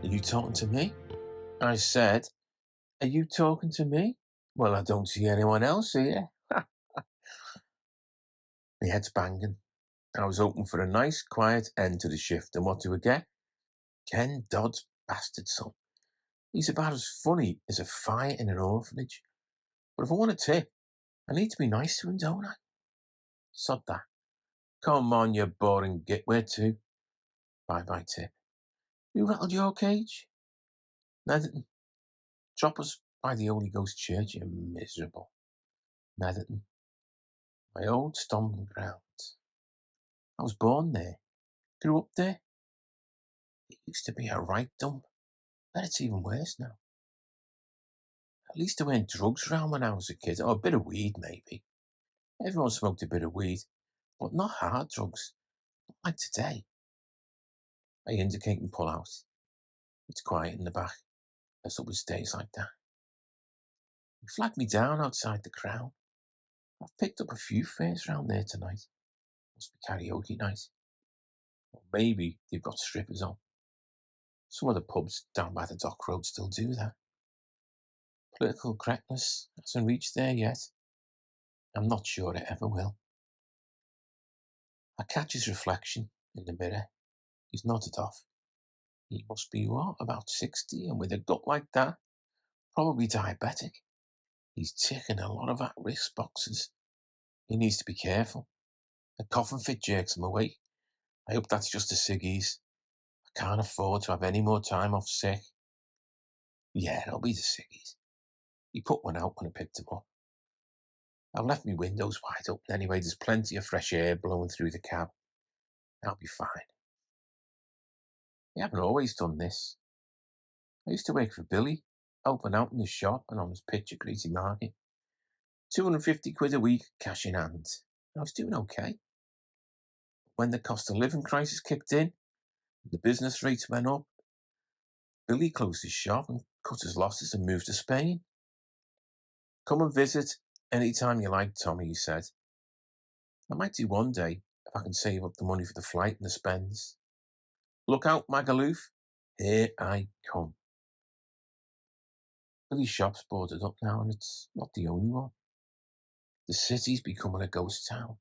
you talking to me?" I said, "Are you talking to me?" "Well, I don't see anyone else here." My head's banging. I was hoping for a nice, quiet end to the shift, and what do I get? Ken Dodd's bastard son. He's about as funny as a fire in an orphanage. But if I want a tip, I need to be nice to him, don't I? Sod that. Come on, you boring git. Where to? Bye-bye tip. Who rattled your cage? Netherton. Drop us by the Holy Ghost Church, you miserable. Netherton. My old stomping ground. I was born there. Grew up there. It used to be a right dump. But it's even worse now. At least there weren't drugs around when I was a kid. Or a bit of weed, maybe. Everyone smoked a bit of weed. But not hard drugs. Not like today. I indicate and pull out. It's quiet in the back. There's always days like that. He flagged me down outside the Crown. I've picked up a few fares round there tonight. Must be karaoke night. Or maybe they've got strippers on. Some of the pubs down by the dock road still do that. Political correctness hasn't reached there yet. I'm not sure it ever will. I catch his reflection in the mirror. He's nodded off. He must be, what, about 60, and with a gut like that, probably diabetic. He's ticking a lot of at-risk boxes. He needs to be careful. A coffin fit jerks him awake. I hope that's just a ciggies. I can't afford to have any more time off sick. Yeah, it'll be the ciggies. He put one out when I picked him up. I've left my windows wide open anyway. There's plenty of fresh air blowing through the cab. I'll be fine. I haven't always done this. I used to work for Billy, helping out in the shop and on his pitch at Greasy Market. 250 quid a week, cash in hand. I was doing okay. When the cost of living crisis kicked in, the business rates went up, Billy closed his shop and cut his losses and moved to Spain. "Come and visit any time you like, Tommy," he said. "I might do one day if I can save up the money for the flight and the spends. Look out, Magaluf. Here I come." Billy's shop's boarded up now, and it's not the only one. The city's becoming a ghost town.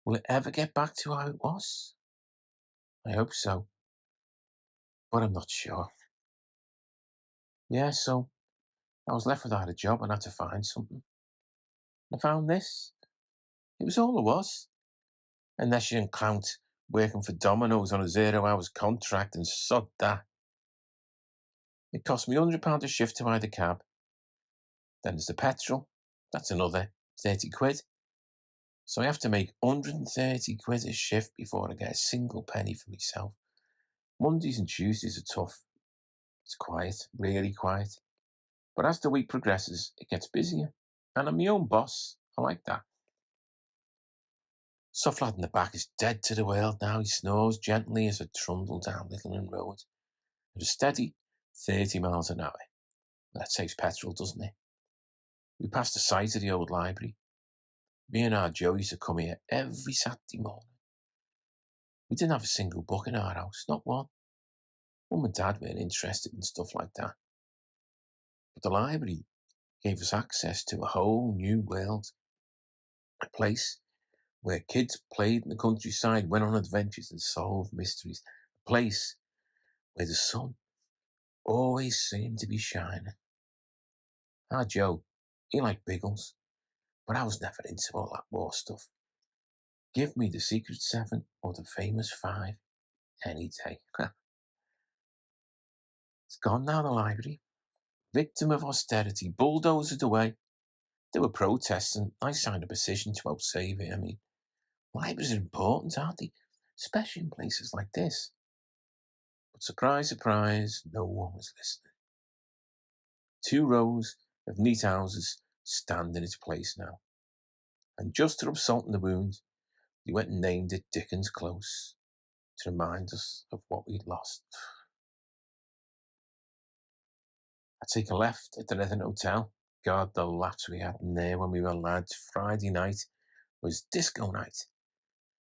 Will it ever get back to how it was? I hope so, but I'm not sure. Yeah, so I was left without a job and had to find something. I found this. It was all there was. Unless you can count working for Domino's on a 0 hours contract, and sod that. It cost me £100 a shift to hire the cab. Then there's the petrol. That's another 30 quid. So I have to make 130 quid a shift before I get a single penny for myself. Mondays and Tuesdays are tough. It's quiet, really quiet. But as the week progresses, it gets busier. And I'm my own boss. I like that. Soft lad in the back is dead to the world now. He snores gently as I trundle down Littleton Road at a steady 30 miles an hour. That saves petrol, doesn't it? We passed the site of the old library. Me and our Joe used to come here every Saturday morning. We didn't have a single book in our house, not one. Mum and Dad weren't interested in stuff like that. But the library gave us access to a whole new world. A place where kids played in the countryside, went on adventures and solved mysteries. A place where the sun always seemed to be shining. Our Joe, he liked Biggles, but I was never into all that war stuff. Give me the Secret Seven or the Famous Five any day. It's gone now, the library. Victim of austerity, bulldozed away. There were protests, and I signed a petition to help save it. I mean, libraries are important, aren't they? Especially in places like this. But surprise, surprise, no one was listening. 2 rows of neat houses stand in its place now. And just to rub salt in the wound, they went and named it Dickens Close to remind us of what we'd lost. I take a left at the Netherton Hotel. God, the laughs we had in there when we were lads. Friday night was disco night.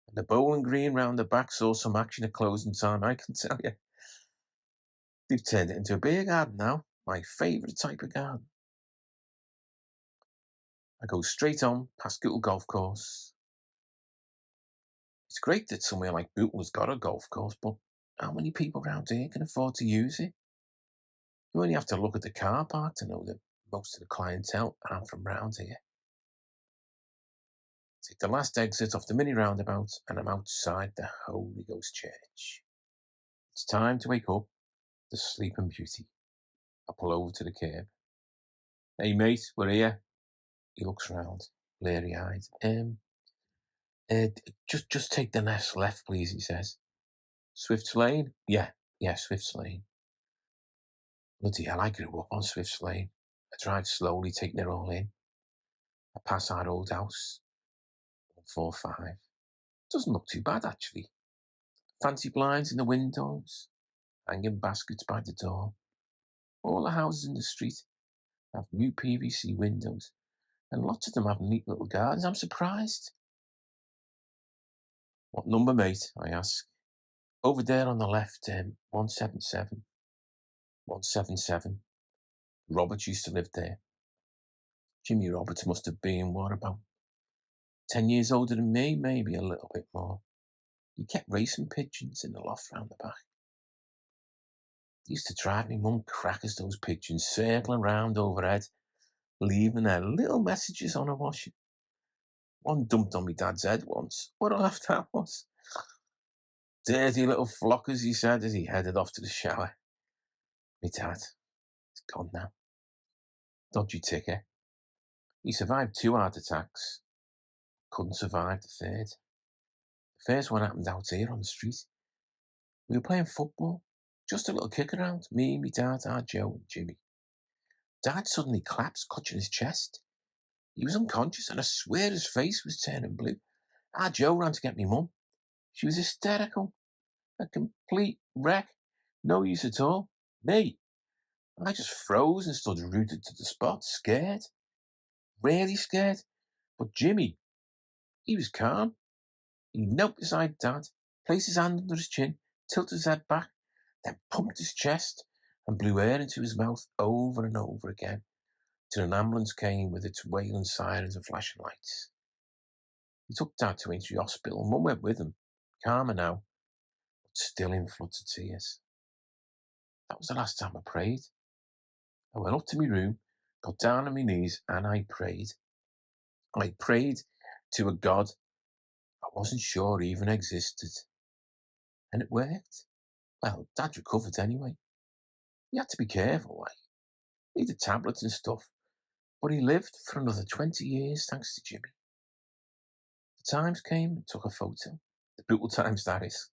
And the bowling green round the back saw some action at closing time, I can tell you. They've turned it into a beer garden now, my favourite type of garden. I go straight on past Bootle Golf Course. It's great that somewhere like Bootle has got a golf course, but how many people around here can afford to use it? You only have to look at the car park to know that most of the clientele aren't from round here. Take the last exit off the mini roundabout and I'm outside the Holy Ghost Church. It's time to wake up the sleeping beauty. I pull over to the curb. Hey mate, we're here. He looks round, bleary eyed. Just take the next left, please, he says. Swift's Lane? Yeah, Swift's Lane. Bloody hell, I grew up on Swift's Lane. I drive slowly, taking it all in. I pass our old house, 145. Doesn't look too bad, actually. Fancy blinds in the windows, hanging baskets by the door. All the houses in the street have new PVC windows, and lots of them have neat little gardens. I'm surprised. What number, mate? I ask. Over there on the left, 177. 177. Roberts used to live there. Jimmy Roberts must have been, what, about 10 years older than me, maybe a little bit more. He kept racing pigeons in the loft round the back. It used to drive me mum crackers, those pigeons circling round overhead, leaving their little messages on a washer. One dumped on me dad's head once. What a laugh that was. Dirty little flockers, he said as he headed off to the shower. Me dad, he's gone now. Dodgy ticker. He survived 2 heart attacks. Couldn't survive the third. The first one happened out here on the street. We were playing football. Just a little kick around. Me, me dad, our Joe and Jimmy. Dad suddenly collapsed, clutching his chest. He was unconscious, and I swear his face was turning blue. Our Joe ran to get me mum. She was hysterical. A complete wreck. No use at all. Me, I just froze and stood rooted to the spot, scared. Really scared. But Jimmy, he was calm. He knelt beside Dad, placed his hand under his chin, tilted his head back, then pumped his chest and blew air into his mouth over and over again till an ambulance came with its wailing sirens and flashing lights. He took Dad to Aintree Hospital. Mum went with him, calmer now, but still in floods of tears. That was the last time I prayed. I went up to my room, got down on my knees, and I prayed. I prayed to a God I wasn't sure even existed. And it worked. Well, Dad recovered anyway. He had to be careful, like, needed tablets and stuff, but he lived for another 20 years thanks to Jimmy. The Times came and took a photo. The Brutal Times, that is.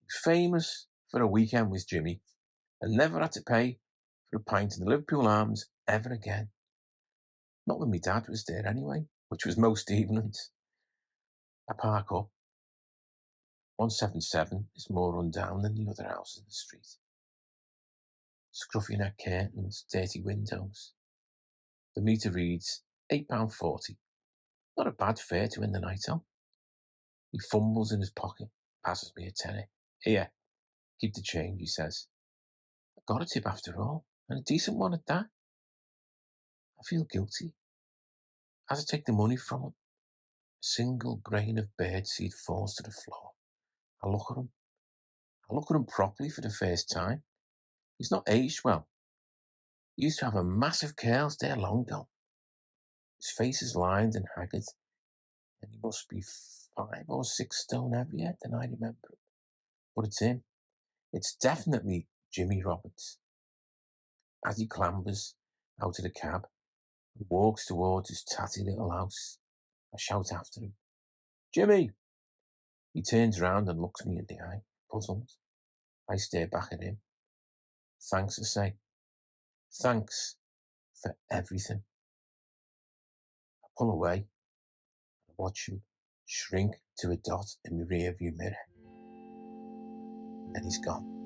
He was famous for a weekend with Jimmy and never had to pay for a pint in the Liverpool Arms ever again. Not when my dad was there anyway, which was most evenings. I park up. 177 is more run down than the other houses in the street. Scruffy neck curtains, dirty windows. The meter reads £8.40. Not a bad fare to end the night on. He fumbles in his pocket, passes me a tenner. Here, keep the change, he says. I got a tip after all, and a decent one at that. I feel guilty. As I take the money from him, a single grain of birdseed falls to the floor. I look at him. I look at him properly for the first time. He's not aged well. He used to have a massive curls, they're long gone. His face is lined and haggard, and he must be 5 or 6 stone heavier than I remember him. But it's him. It's definitely Jimmy Roberts. As he clambers out of the cab and walks towards his tatty little house, I shout after him, Jimmy! He turns round and looks me in the eye, puzzled. I stare back at him. Thanks, I say. Thanks for everything. I pull away and watch him shrink to a dot in my rearview mirror. And he's gone.